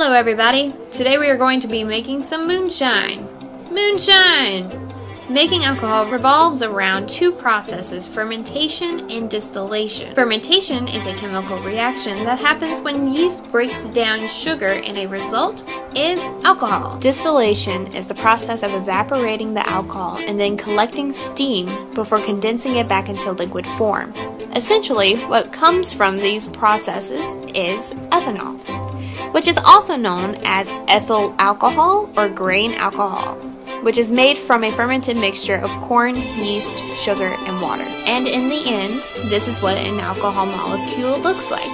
Hello everybody! Today we are going to be making some moonshine. Moonshine! Making alcohol revolves around two processes, fermentation and distillation. Fermentation is a chemical reaction that happens when yeast breaks down sugar and a result is alcohol. Distillation is the process of evaporating the alcohol and then collecting steam before condensing it back into liquid form. Essentially, what comes from these processes is ethanol, which is also known as ethyl alcohol or grain alcohol, which is made from a fermented mixture of corn, yeast, sugar, and water. And in the end, this is what an alcohol molecule looks like.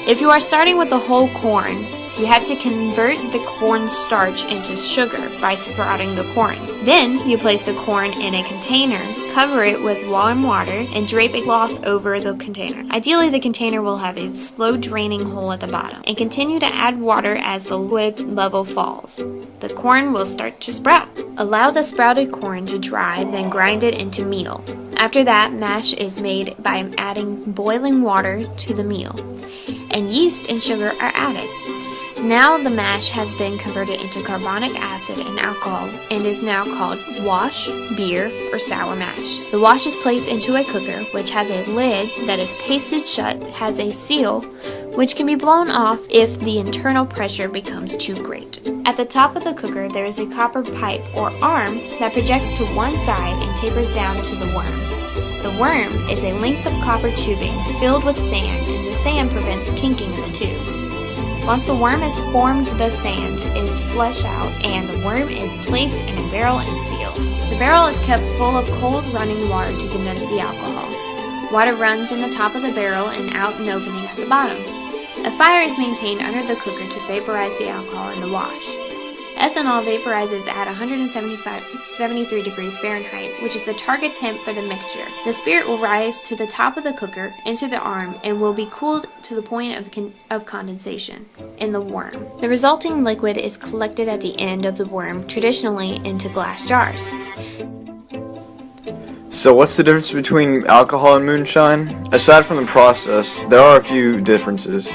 If you are starting with the whole corn, you have to convert the corn starch into sugar by sprouting the corn. Then you place the corn in a container, cover it with warm water, and drape a cloth over the container. Ideally, the container will have a slow draining hole at the bottom, and continue to add water as the liquid level falls. The corn will start to sprout. Allow the sprouted corn to dry, then grind it into meal. After that, mash is made by adding boiling water to the meal, and yeast and sugar are added. Now the mash has been converted into carbonic acid and alcohol and is now called wash, beer, or sour mash. The wash is placed into a cooker which has a lid that is pasted shut, has a seal, which can be blown off if the internal pressure becomes too great. At the top of the cooker there is a copper pipe or arm that projects to one side and tapers down to the worm. The worm is a length of copper tubing filled with sand, and the sand prevents kinking in the tube. Once the worm is formed, the sand is flushed out and the worm is placed in a barrel and sealed. The barrel is kept full of cold running water to condense the alcohol. Water runs in the top of the barrel and out an opening at the bottom. A fire is maintained under the cooker to vaporize the alcohol in the wash. Ethanol vaporizes at 173 degrees Fahrenheit, which is the target temp for the mixture. The spirit will rise to the top of the cooker into the arm and will be cooled to the point of condensation in the worm. The resulting liquid is collected at the end of the worm, traditionally into glass jars. So what's the difference between alcohol and moonshine? Aside from the process, there are a few differences.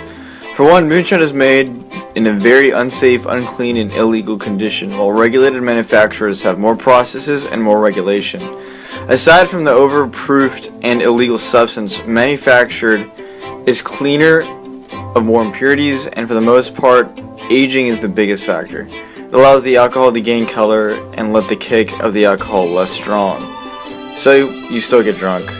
For one, moonshine is made in a very unsafe, unclean, and illegal condition, while regulated manufacturers have more processes and more regulation. Aside from the overproofed and illegal substance manufactured is cleaner, of more impurities, and for the most part, aging is the biggest factor. It allows the alcohol to gain color and let the kick of the alcohol less strong, so you still get drunk.